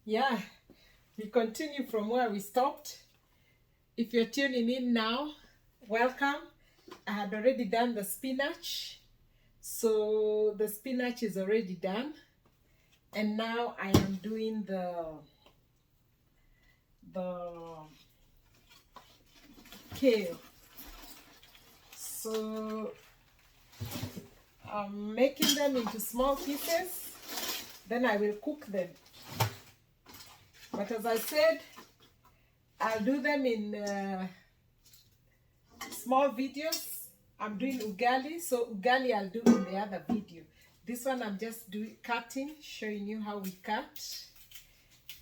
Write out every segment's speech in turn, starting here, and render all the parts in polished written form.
Yeah, we continue from where we stopped. If you're tuning in now, welcome. I had already done the spinach. So the spinach is already done. And now I am doing the kale. So I'm making them into small pieces. Then I will cook them. But as I said, I'll do them in small videos. I'm doing ugali, so ugali I'll do in the other video. This one I'm just doing cutting, showing you how we cut,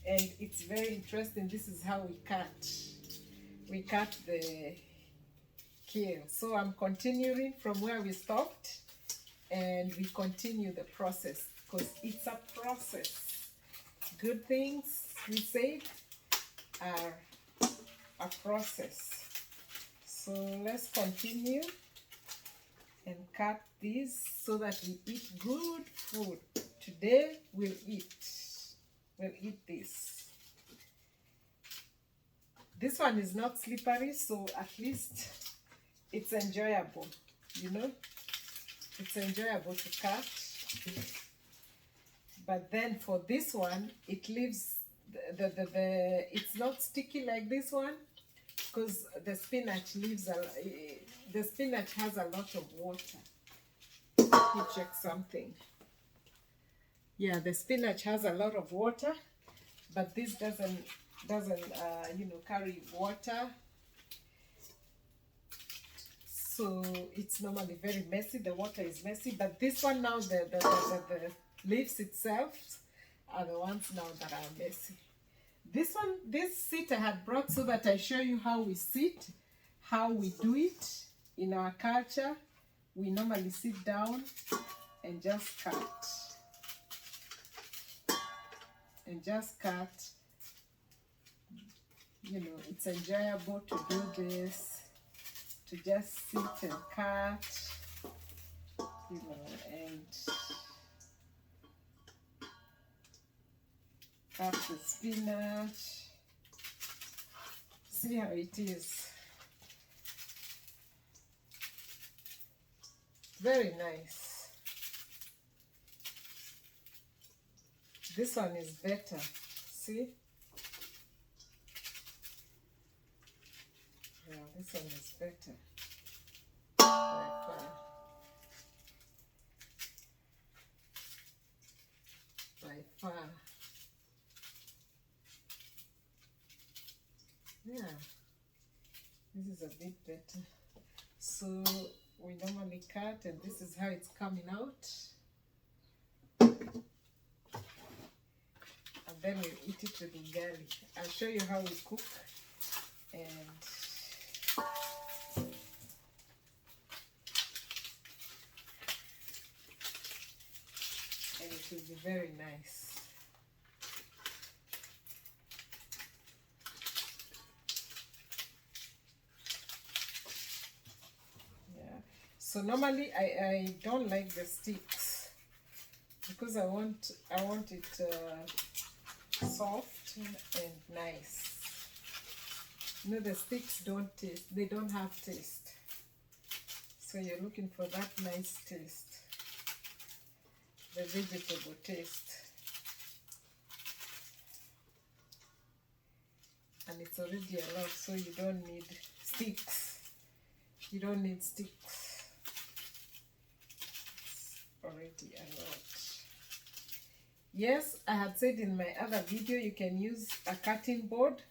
and it's very interesting. This is how we cut. We cut the kale. So I'm continuing from where we stopped, and we continue the process because it's a process. Good things we say are a process. So let's continue and cut this so that we eat good food. Today we'll eat this. This one is not slippery, so at least it's enjoyable, you know. It's enjoyable to cut. But then for this one, it leaves it's not sticky like this one because the spinach the spinach has a lot of water. Let me check something. Yeah, the spinach has a lot of water, but this doesn't carry water. So it's normally very messy. The water is messy, but this one now, the leaves itself are the ones now that are messy. This sit I had brought so that I show you how we sit, how we do it in our culture. We normally sit down and just cut. And just cut. You know, it's enjoyable to do this, to just sit and cut, you know, and cut the spinach. See how it is. Very nice. This one is better. See? Yeah, this one is better. By far. By far. Yeah. This is a bit better. So we normally cut, and this is how it's coming out. And then we'll eat it with ugali. I'll show you how we cook, and it will be very nice. So normally I don't like the sticks because I want it soft and nice. You know, the sticks don't taste, they don't have taste. So you're looking for that nice taste, the vegetable taste. And it's already a lot, so you don't need sticks. You don't need sticks. Already a lot. Yes, I had said in my other video you can use a cutting board,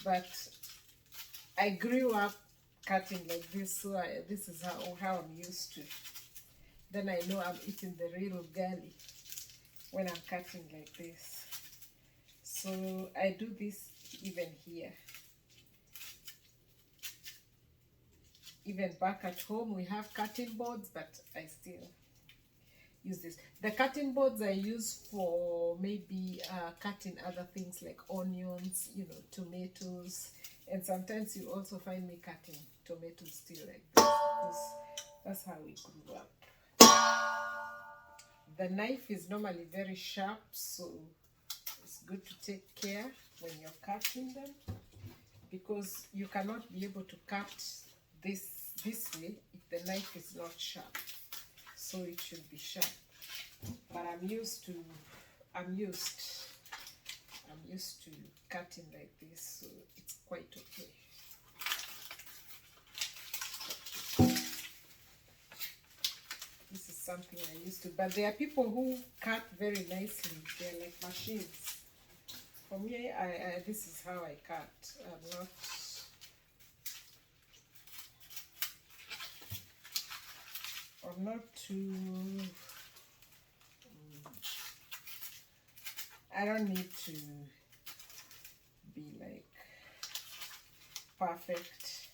but I grew up cutting like this, so this is how I'm used to. Then I know I'm eating the real ugali when I'm cutting like this. So I do this even here. Even back at home we have cutting boards, but I still use this. The cutting boards I use for maybe cutting other things like onions, you know, tomatoes, and sometimes you also find me cutting tomatoes still like this because that's how we grew up. the knife is normally very sharp, so it's good to take care when you're cutting them, because you cannot be able to cut this way if the knife is not sharp. So it should be sharp. But I'm used to cutting like this, so it's quite okay. This is something I used to, but there are people who cut very nicely. They're like machines. For me, this is how I cut. I'm not too. I don't need to be like perfect.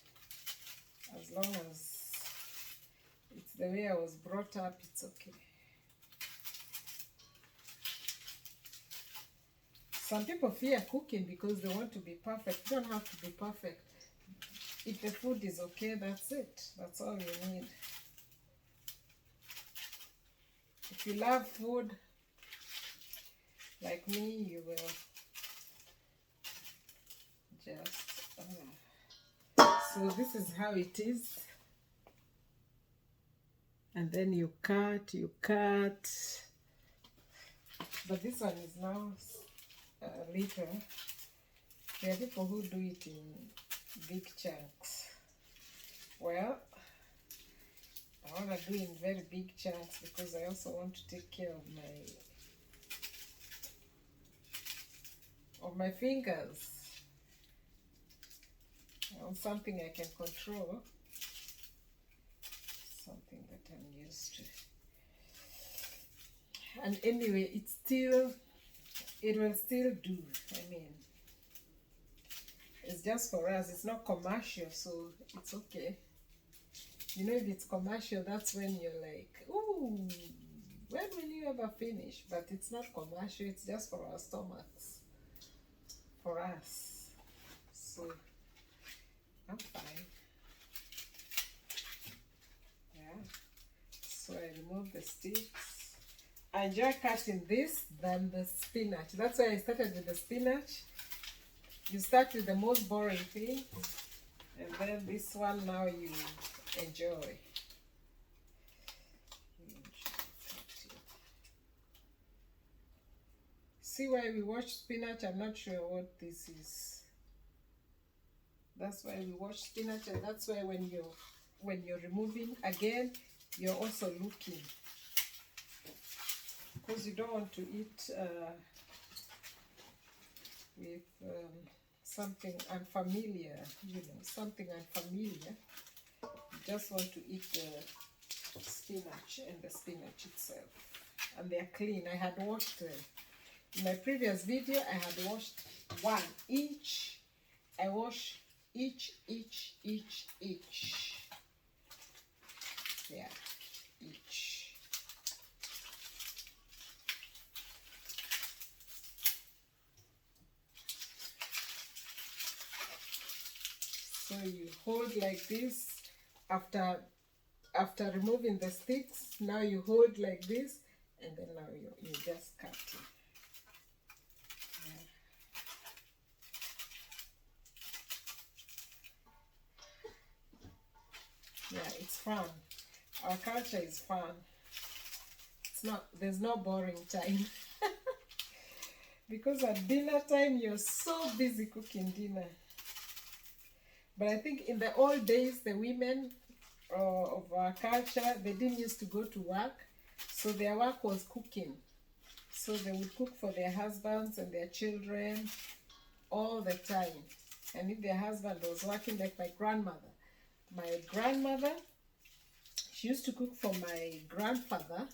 As long as it's the way I was brought up, it's okay. Some people fear cooking because they want to be perfect. You don't have to be perfect. If the food is okay, that's it. That's all you need. If you love food, like me, you will just... So this is how it is. And then you cut. But this one is now little. There are people who do it in big chunks. Well, I want to do in very big chunks because I also want to take care of my fingers. I want something I can control, something that I'm used to. And anyway, it will still do. I mean, it's just for us. It's not commercial, so it's okay. You know, if it's commercial, that's when you're like, ooh, when will you ever finish? But it's not commercial. It's just for our stomachs, for us. So I'm fine. Yeah. So I remove the sticks. I enjoy cutting this than the spinach. That's why I started with the spinach. You start with the most boring thing, and then this one now you enjoy. See why we watch spinach? I'm not sure what this is. That's why we watch spinach, and that's why when you're removing again, you're also looking. Because you don't want to eat with something unfamiliar, something unfamiliar. You just want to eat the spinach and the spinach itself. And they're clean. I had washed them. In my previous video, I had washed one each. I wash each. Yeah, each. So you hold like this after removing the sticks. Now you hold like this, and then now you just cut it. Yeah, it's fun. Our culture is fun. There's no boring time. Because at dinner time, you're so busy cooking dinner. But I think in the old days, the women of our culture, they didn't used to go to work. So their work was cooking. So they would cook for their husbands and their children all the time. And if their husband was working, like my grandmother, she used to cook for my grandfather,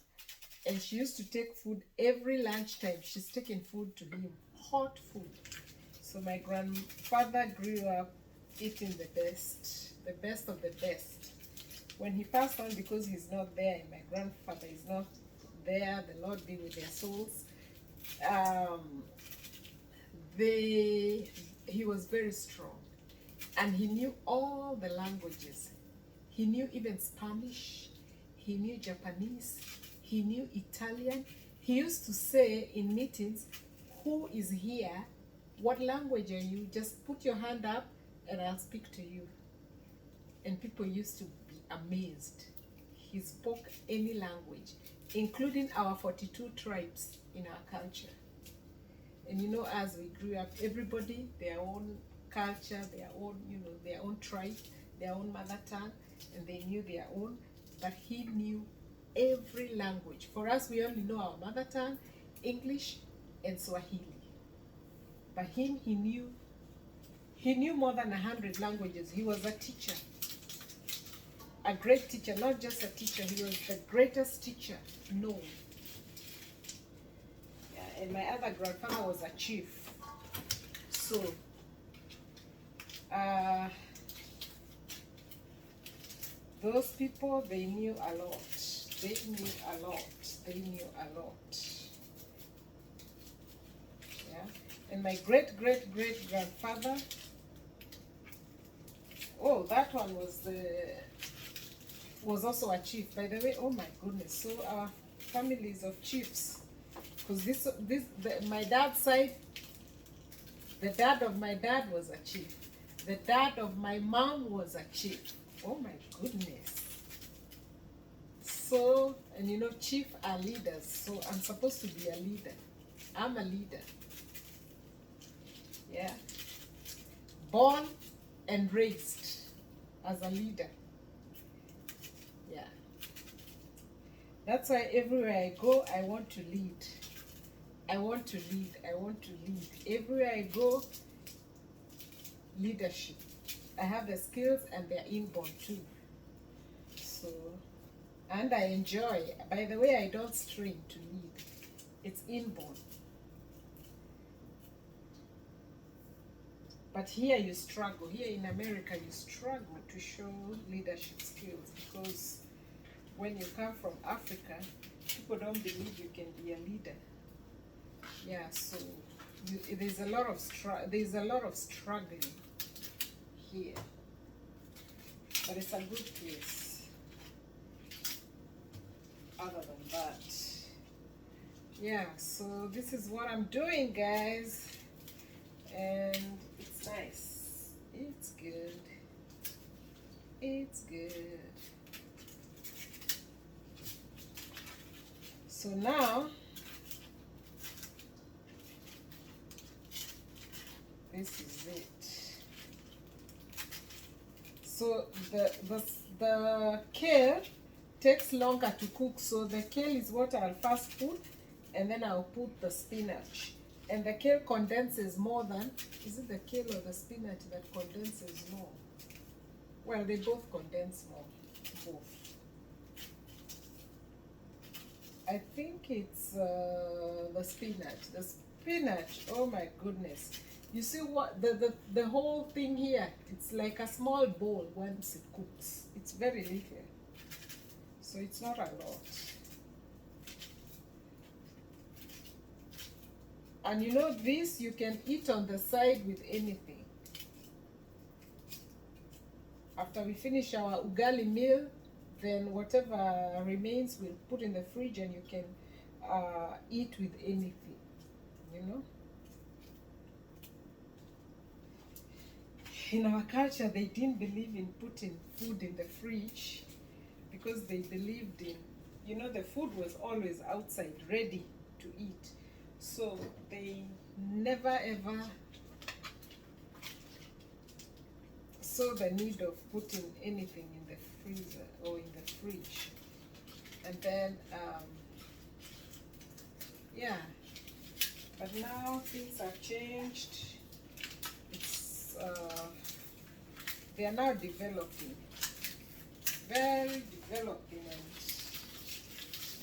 and she used to take food every lunchtime. She's taking food to him, hot food. So my grandfather grew up eating the best of the best. When he passed on, because he's not there, and my grandfather is not there, the Lord be with their souls, he was very strong, and he knew all the languages. He knew even Spanish, he knew Japanese, He knew Italian. He used to say in meetings, who is here? What language are you? Just put your hand up and I'll speak to you. And people used to be amazed. He spoke any language, including our 42 tribes in our culture. And you know, as we grew up, everybody, their own culture, their own, their own tribe, their own mother tongue, and they knew their own. But he knew every language. For us, we only know our mother tongue, English, and Swahili. But him, he knew more than 100 languages. He was a teacher, a great teacher, not just a teacher. He was the greatest teacher known. Yeah, and my other grandfather was a chief. So, those people, they knew a lot. They knew a lot. They knew a lot. Yeah. And my great-great-great-grandfather, oh, that one was also a chief. By the way, oh my goodness. So our families of chiefs. Because my dad's side, the dad of my dad was a chief. The dad of my mom was a chief. Oh my goodness. So, and you know, chief are leaders. So I'm supposed to be a leader. I'm a leader. Yeah. Born and raised as a leader. Yeah. That's why everywhere I go, I want to lead. I want to lead. I want to lead. Everywhere I go, leadership. I have the skills and they're inborn too. So, and I enjoy. By the way, I don't strain to lead. It's inborn. But here you struggle. Here in America, you struggle to show leadership skills because when you come from Africa, people don't believe you can be a leader. Yeah, so there's a lot of struggling here, but it's a good place. Other than that, yeah. So this is what I'm doing, guys, and it's nice. It's good. It's good. So now, this is it. So the kale takes longer to cook. So the kale is what I'll first put, and then I'll put the spinach. And the kale condenses more than, is it the kale or the spinach that condenses more? Well, they both condense more, both. I think it's the spinach. The spinach, oh my goodness. You see what, the whole thing here, it's like a small bowl once it cooks. It's very little. So it's not a lot. And you know this, you can eat on the side with anything. After we finish our ugali meal, then whatever remains we'll put in the fridge and you can eat with anything, you know. In our culture, they didn't believe in putting food in the fridge because they believed in, you know, the food was always outside, ready to eat. So they never ever saw the need of putting anything in the freezer or in the fridge. And then, yeah, but now things have changed. It's, they are now developing, very developing, and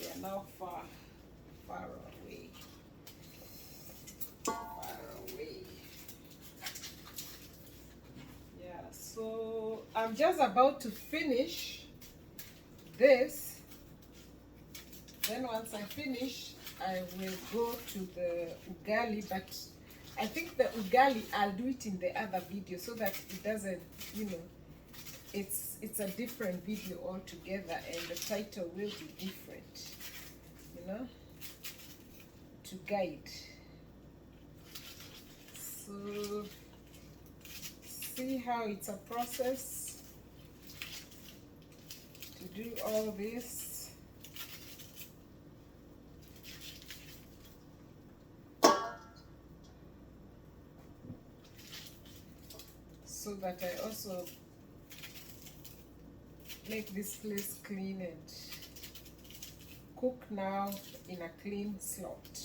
they are now far away. Yeah, so I'm just about to finish this. Then once I finish, I will go to the ugali, but I think the ugali, I'll do it in the other video so that it doesn't, you know, it's a different video altogether and the title will be different. to guide. So see how it's a process to do all this. So that I also make this place clean and cook now in a clean slot.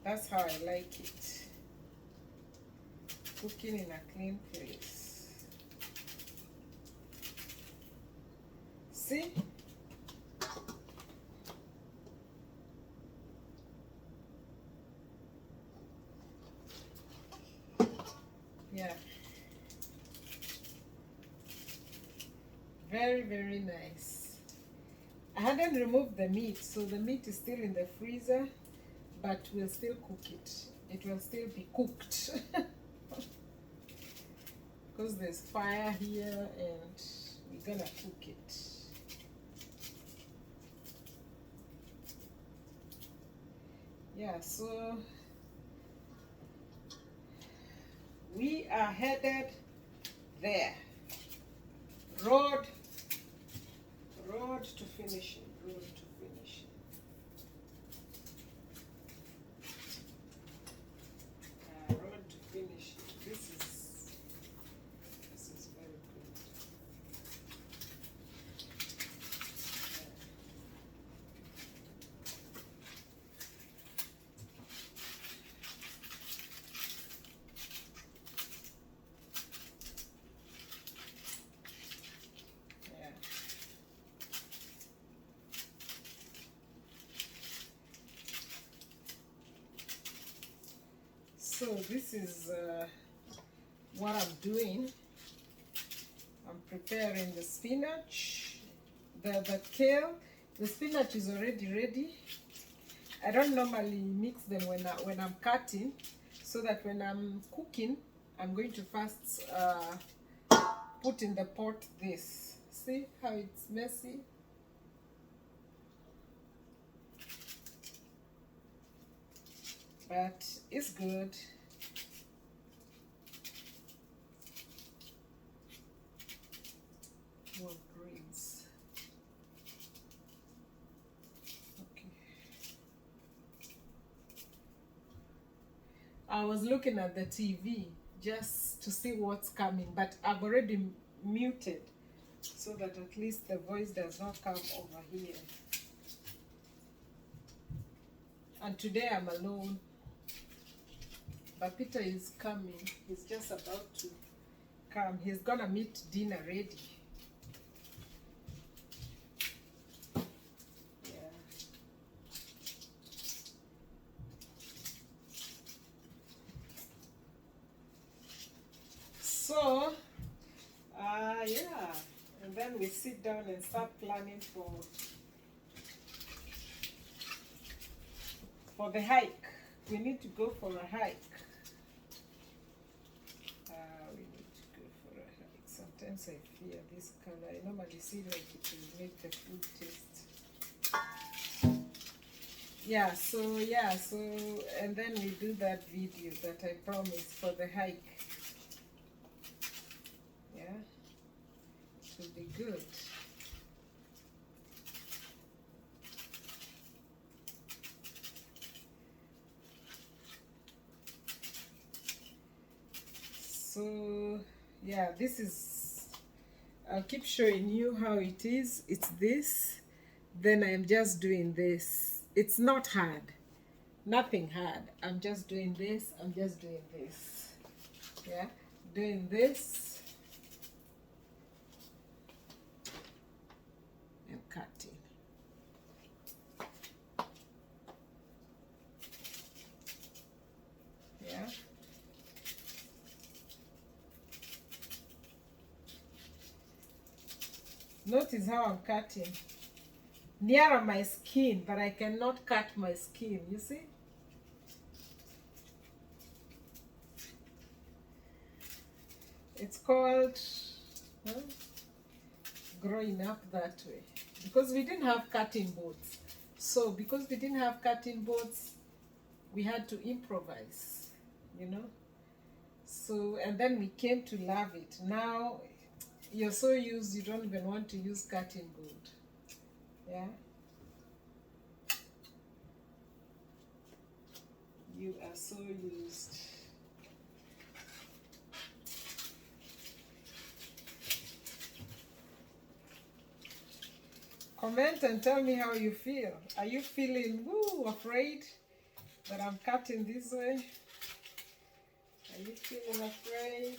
That's how I like it. Cooking in a clean place. See? Yeah. Very, very nice. I hadn't removed the meat, so the meat is still in the freezer, but we'll still cook it. It will still be cooked. Because there's fire here and we're gonna cook it. Yeah, so we are headed there. Road to finishing. Road to finishing. Road to finishing. This is very good. Yeah. So this is what I'm doing. I'm preparing the spinach, the kale. The spinach is already ready. I don't normally mix them when I'm cutting, so that when I'm cooking, I'm going to first put in the pot this. See how it's messy? But it's good. More greens. Okay. I was looking at the TV just to see what's coming, but I've already muted so that at least the voice does not come over here. And today I'm alone. But Peter is coming. He's just about to come. He's gonna meet dinner ready. Yeah. So, yeah. And then we sit down and start planning for the hike. We need to go for a hike. We need to go for a hike. Sometimes I fear this color. I normally see like it will make the food taste. Yeah, so and then we do that video that I promised for the hike. Yeah, it will be good. So yeah, this is, I'll keep showing you how it is. It's this, then I'm just doing this. It's not hard, nothing hard. I'm just doing this, I'm just doing this. Yeah, doing this and cutting. Yeah. Notice how I'm cutting nearer my skin, but I cannot cut my skin, you see? It's called growing up that way. because we didn't have cutting boards. So because we didn't have cutting boards, we had to improvise, you know. So, and then we came to love it. Now you're so used, you don't even want to use cutting board. Yeah. You are so used. Comment and tell me how you feel. Are you feeling afraid that I'm cutting this way? Are you feeling afraid?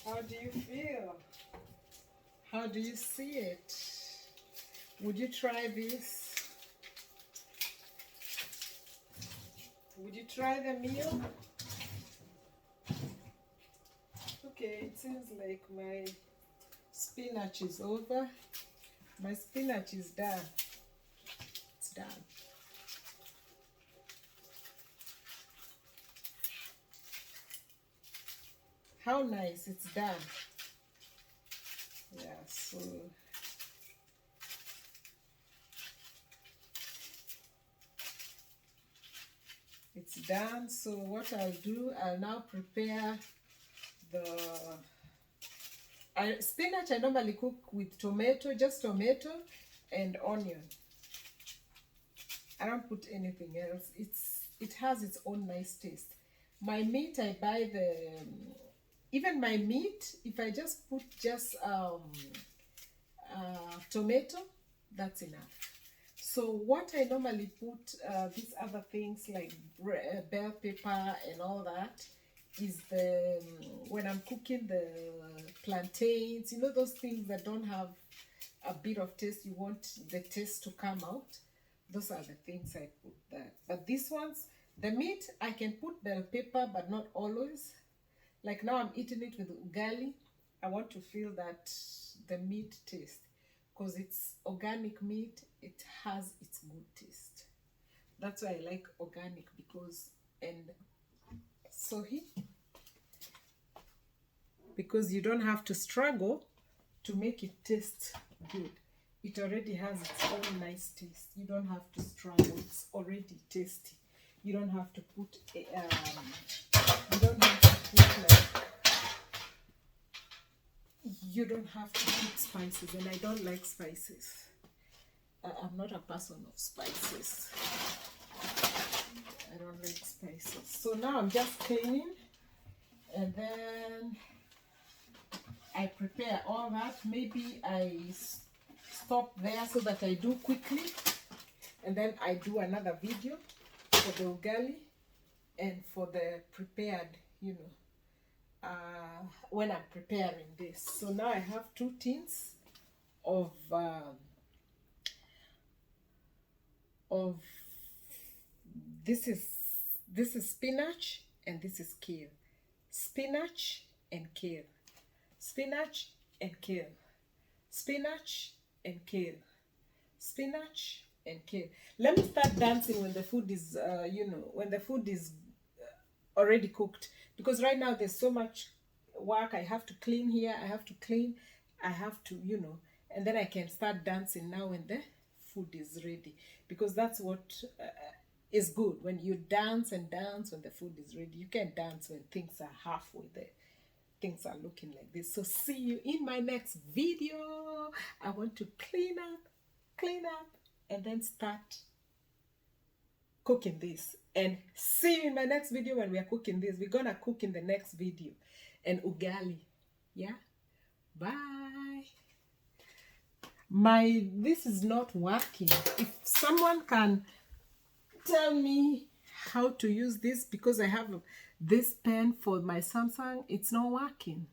How do you feel? How do you see it? Would you try this? Would you try the meal? Okay, it seems like my spinach is over. My spinach is done. It's done. How nice, it's done. Yeah, so it's done. So what I'll do, I'll now prepare the spinach. I normally cook with tomato, just tomato and onion. I don't put anything else. It has its own nice taste. My meat, I buy even my meat, if I just put just tomato, that's enough. So what I normally put, these other things like bell pepper and all that, is when I'm cooking the plantains, you know, those things that don't have a bit of taste, you want the taste to come out. Those are the things I put there. But these ones, the meat, I can put bell pepper, but not always. Like now I'm eating it with ugali. I want to feel that the meat taste. Because it's organic meat, it has its good taste. That's why I like organic, because, and so because you don't have to struggle to make it taste good. It already has its own nice taste. You don't have to struggle. It's already tasty. You don't have to put you don't have to put you don't have to put spices, and I don't like spices. I'm not a person of spices. I don't like spices. So now I'm just cleaning, and then I prepare all that. Maybe I stop there so that I do quickly, and then I do another video for the ugali and for the prepared, you know, when I'm preparing this. So now I have 2 tins of this is spinach, and this is kale. Spinach and kale. Spinach and kale. Spinach and kale. Spinach and kale. Let me start dancing when the food is you know, when the food is already cooked, because right now there's so much work. I have to clean here, I have to clean, I have to, you know, and then I can start dancing now when the food is ready, because that's what is good. When you dance and dance when the food is ready. You can dance when things are halfway there, things are looking like this. So see you in my next video. I want to clean up and then start cooking this, and see you in my next video when we are cooking this. We're gonna cook in the next video, and ugali. Yeah, bye. This is not working. If someone can tell me how to use this, because I have this pen for my Samsung, it's not working.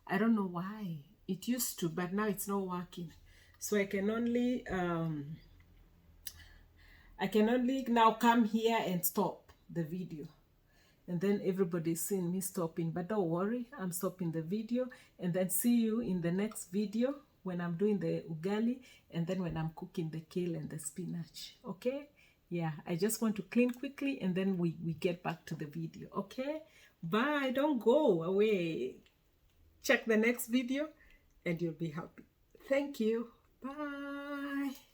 I don't know why. It used to, but now it's not working. So I can only now come here and stop the video, and then everybody's seeing me stopping. But don't worry, I'm stopping the video, and then see you in the next video when I'm doing the ugali, and then when I'm cooking the kale and the spinach. Okay, yeah, I just want to clean quickly, and then we get back to the video. Okay, bye. Don't go away. Check the next video and you'll be happy. Thank you. Bye.